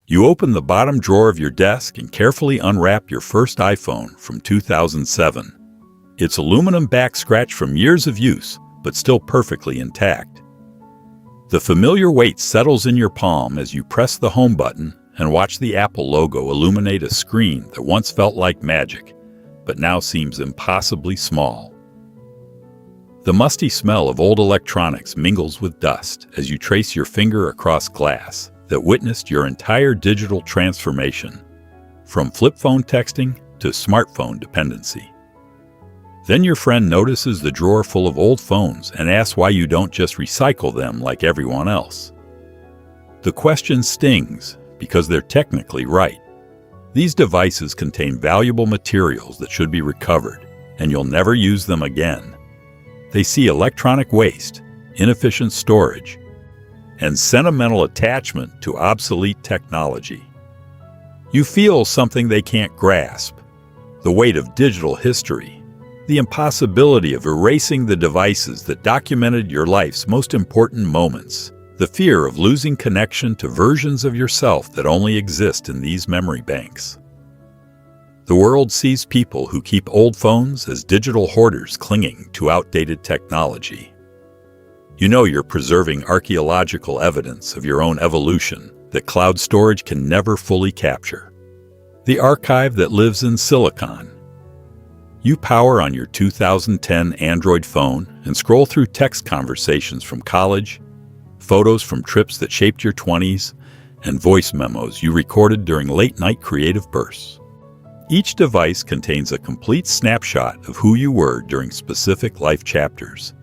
You open the bottom drawer of your desk and carefully unwrap your first iPhone from 2007. Its aluminum back scratched from years of use, but still perfectly intact. The familiar weight settles in your palm as you press the home button and watch the Apple logo illuminate a screen that once felt like magic, but now seems impossibly small. The musty smell of old electronics mingles with dust as you trace your finger across glass that witnessed your entire digital transformation, from flip phone texting to smartphone dependency. Then your friend notices the drawer full of old phones and asks why you don't just recycle them like everyone else. The question stings because they're technically right. These devices contain valuable materials that should be recovered, and you'll never use them again. They see electronic waste, inefficient storage, and sentimental attachment to obsolete technology. You feel something they can't grasp, the weight of digital history, the impossibility of erasing the devices that documented your life's most important moments, the fear of losing connection to versions of yourself that only exist in these memory banks. The world sees people who keep old phones as digital hoarders clinging to outdated technology. You know you're preserving archaeological evidence of your own evolution that cloud storage can never fully capture. The archive that lives in silicon. You power on your 2010 Android phone and scroll through text conversations from college, photos from trips that shaped your 20s, and voice memos you recorded during late-night creative bursts. Each device contains a complete snapshot of who you were during specific life chapters.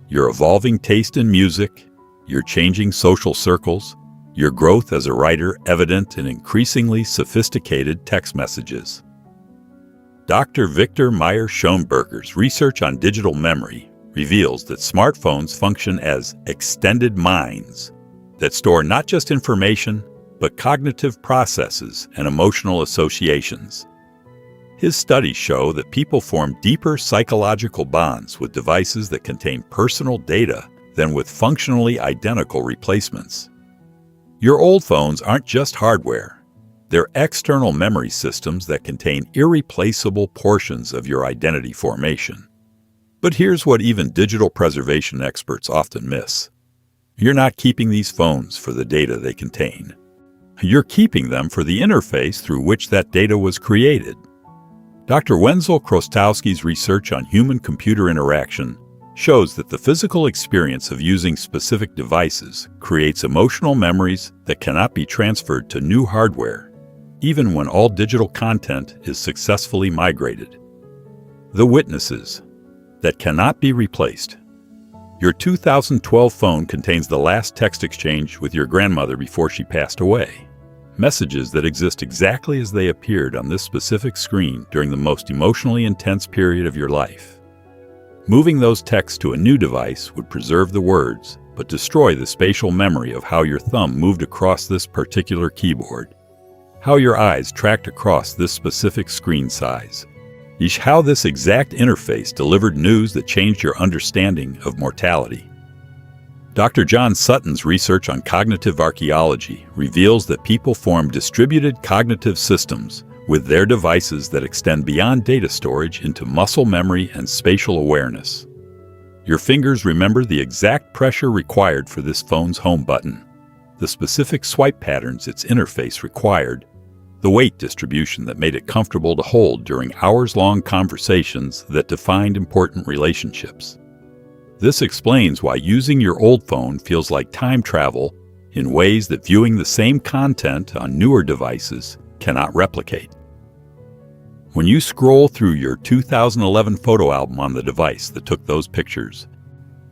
Your evolving taste in music, your changing social circles, your growth as a writer evident in increasingly sophisticated text messages. Dr. Viktor Mayer-Schönberger's research on digital memory reveals that smartphones function as extended minds that store not just information, but cognitive processes and emotional associations. His studies show that people form deeper psychological bonds with devices that contain personal data than with functionally identical replacements. Your old phones aren't just hardware. They're external memory systems that contain irreplaceable portions of your identity formation. But here's what even digital preservation experts often miss. You're not keeping these phones for the data they contain. You're keeping them for the interface through which that data was created. Dr. Wenzel Krostowski's research on human-computer interaction shows that the physical experience of using specific devices creates emotional memories that cannot be transferred to new hardware, even when all digital content is successfully migrated. The witnesses that cannot be replaced. Your 2012 phone contains the last text exchange with your grandmother before she passed away. Messages that exist exactly as they appeared on this specific screen during the most emotionally intense period of your life. Moving those texts to a new device would preserve the words, but destroy the spatial memory of how your thumb moved across this particular keyboard, how your eyes tracked across this specific screen size, how this exact interface delivered news that changed your understanding of mortality. Dr. John Sutton's research on cognitive archaeology reveals that people form distributed cognitive systems with their devices that extend beyond data storage into muscle memory and spatial awareness. Your fingers remember the exact pressure required for this phone's home button, the specific swipe patterns its interface required, the weight distribution that made it comfortable to hold during hours-long conversations that defined important relationships. This explains why using your old phone feels like time travel in ways that viewing the same content on newer devices cannot replicate. When you scroll through your 2011 photo album on the device that took those pictures,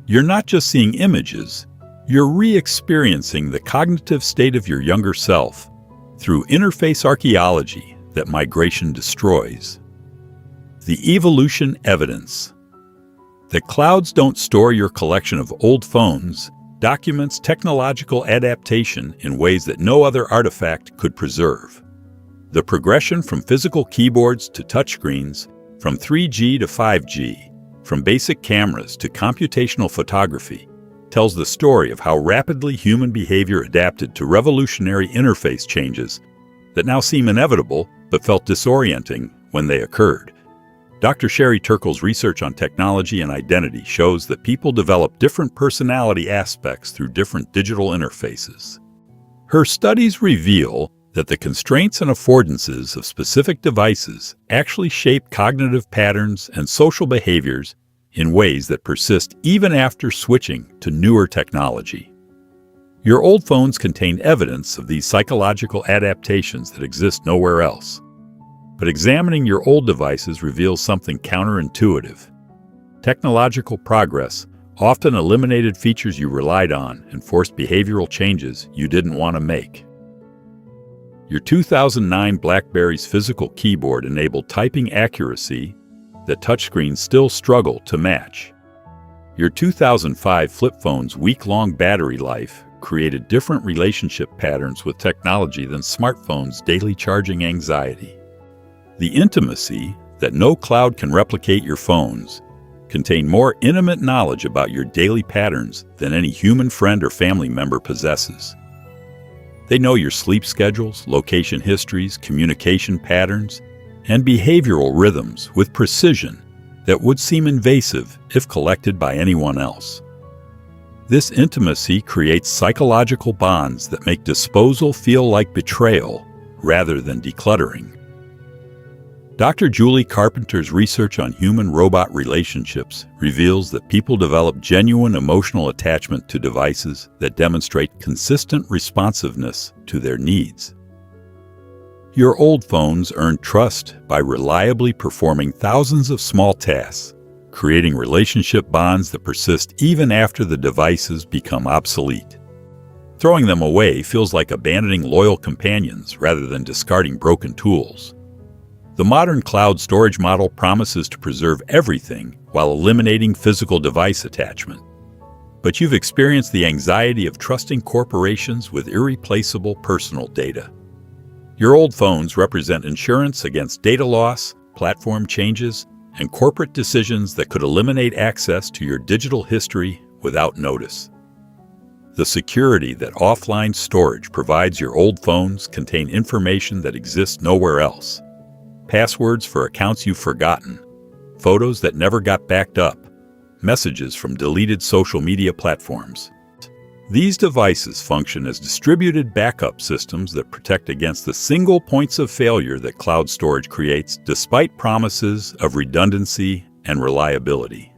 you're not just seeing images, you're re-experiencing the cognitive state of your younger self through interface archaeology that migration destroys. The evolution evidence that clouds don't store your collection of old phones documents technological adaptation in ways that no other artifact could preserve. The progression from physical keyboards to touchscreens, from 3G to 5G, from basic cameras to computational photography, tells the story of how rapidly human behavior adapted to revolutionary interface changes that now seem inevitable but felt disorienting when they occurred. Dr. Sherry Turkle's research on technology and identity shows that people develop different personality aspects through different digital interfaces. Her studies reveal that the constraints and affordances of specific devices actually shape cognitive patterns and social behaviors in ways that persist even after switching to newer technology. Your old phones contain evidence of these psychological adaptations that exist nowhere else. But examining your old devices reveals something counterintuitive. Technological progress often eliminated features you relied on and forced behavioral changes you didn't want to make. Your 2009 BlackBerry's physical keyboard enabled typing accuracy that touchscreens still struggle to match. Your 2005 flip phone's week-long battery life created different relationship patterns with technology than smartphones' daily charging anxiety. The intimacy that no cloud can replicate your phones contain more intimate knowledge about your daily patterns than any human friend or family member possesses. They know your sleep schedules, location histories, communication patterns, and behavioral rhythms with precision that would seem invasive if collected by anyone else. This intimacy creates psychological bonds that make disposal feel like betrayal rather than decluttering. Dr. Julie Carpenter's research on human-robot relationships reveals that people develop genuine emotional attachment to devices that demonstrate consistent responsiveness to their needs. Your old phones earn trust by reliably performing thousands of small tasks, creating relationship bonds that persist even after the devices become obsolete. Throwing them away feels like abandoning loyal companions rather than discarding broken tools. The modern cloud storage model promises to preserve everything while eliminating physical device attachment. But you've experienced the anxiety of trusting corporations with irreplaceable personal data. Your old phones represent insurance against data loss, platform changes, and corporate decisions that could eliminate access to your digital history without notice. The security that offline storage provides your old phones contain information that exists nowhere else. Passwords for accounts you've forgotten, photos that never got backed up, messages from deleted social media platforms. These devices function as distributed backup systems that protect against the single points of failure that cloud storage creates, despite promises of redundancy and reliability.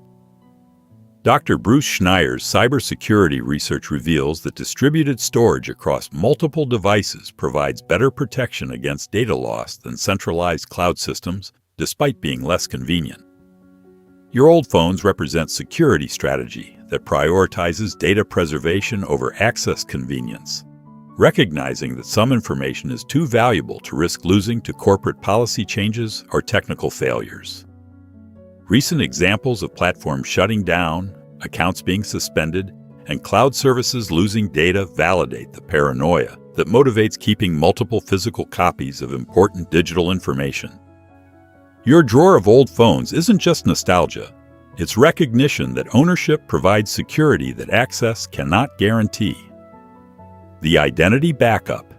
Dr. Bruce Schneier's cybersecurity research reveals that distributed storage across multiple devices provides better protection against data loss than centralized cloud systems, despite being less convenient. Your old phones represent security strategy that prioritizes data preservation over access convenience, recognizing that some information is too valuable to risk losing to corporate policy changes or technical failures. Recent examples of platforms shutting down, accounts being suspended, and cloud services losing data validate the paranoia that motivates keeping multiple physical copies of important digital information. Your drawer of old phones isn't just nostalgia. It's recognition that ownership provides security that access cannot guarantee. The identity backup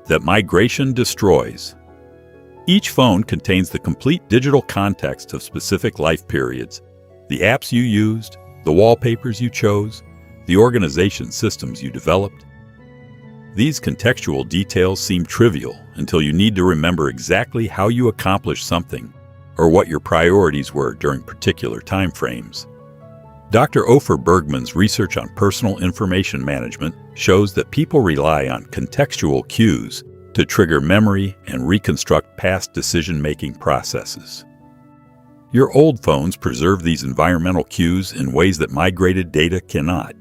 that migration destroys. Each phone contains the complete digital context of specific life periods, the apps you used, the wallpapers you chose, the organization systems you developed. These contextual details seem trivial until you need to remember exactly how you accomplished something or what your priorities were during particular time frames. Dr. Ofer Bergman's research on personal information management shows that people rely on contextual cues to trigger memory and reconstruct past decision-making processes. Your old phones preserve these environmental cues in ways that migrated data cannot,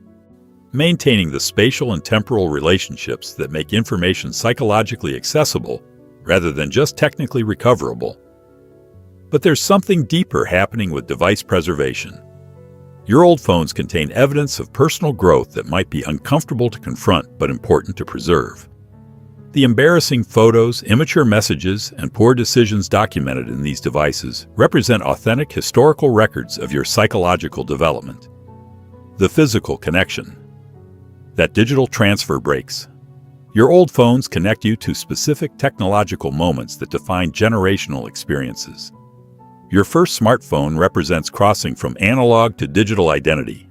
maintaining the spatial and temporal relationships that make information psychologically accessible rather than just technically recoverable. But there's something deeper happening with device preservation. Your old phones contain evidence of personal growth that might be uncomfortable to confront but important to preserve. The embarrassing photos, immature messages, and poor decisions documented in these devices represent authentic historical records of your psychological development. The physical connection. That digital transfer breaks. Your old phones connect you to specific technological moments that define generational experiences. Your first smartphone represents crossing from analog to digital identity.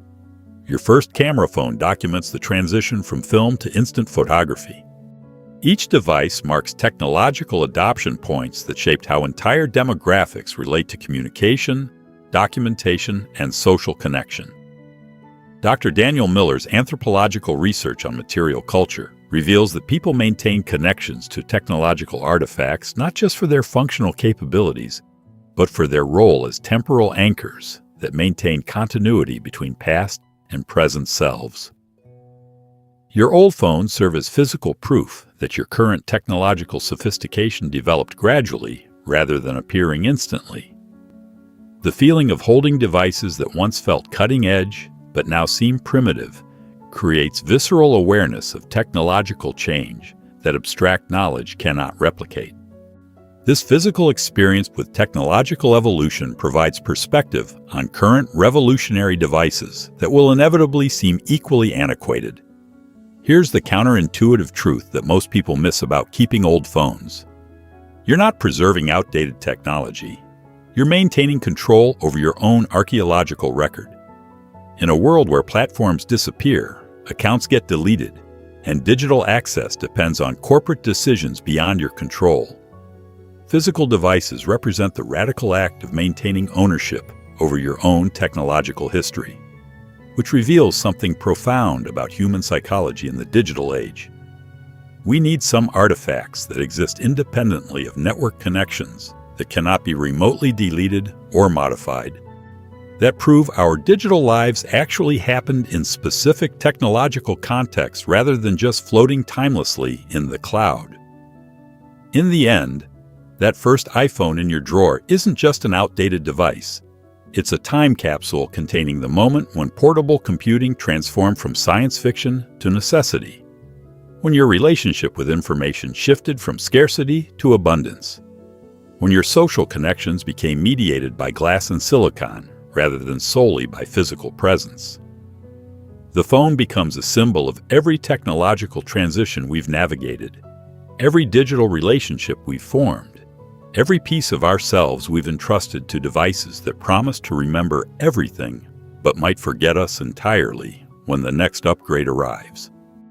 Your first camera phone documents the transition from film to instant photography. Each device marks technological adoption points that shaped how entire demographics relate to communication, documentation, and social connection. Dr. Daniel Miller's anthropological research on material culture reveals that people maintain connections to technological artifacts not just for their functional capabilities, but for their role as temporal anchors that maintain continuity between past and present selves. Your old phones serve as physical proof that your current technological sophistication developed gradually rather than appearing instantly. The feeling of holding devices that once felt cutting edge but now seem primitive creates visceral awareness of technological change that abstract knowledge cannot replicate. This physical experience with technological evolution provides perspective on current revolutionary devices that will inevitably seem equally antiquated. Here's the counterintuitive truth that most people miss about keeping old phones. You're not preserving outdated technology. You're maintaining control over your own archaeological record. In a world where platforms disappear, accounts get deleted, and digital access depends on corporate decisions beyond your control, physical devices represent the radical act of maintaining ownership over your own technological history, which reveals something profound about human psychology in the digital age. We need some artifacts that exist independently of network connections that cannot be remotely deleted or modified, that prove our digital lives actually happened in specific technological contexts rather than just floating timelessly in the cloud. In the end, that first iPhone in your drawer isn't just an outdated device. It's a time capsule containing the moment when portable computing transformed from science fiction to necessity, when your relationship with information shifted from scarcity to abundance, when your social connections became mediated by glass and silicon rather than solely by physical presence. The phone becomes a symbol of every technological transition we've navigated, every digital relationship we've formed, every piece of ourselves we've entrusted to devices that promise to remember everything but might forget us entirely when the next upgrade arrives.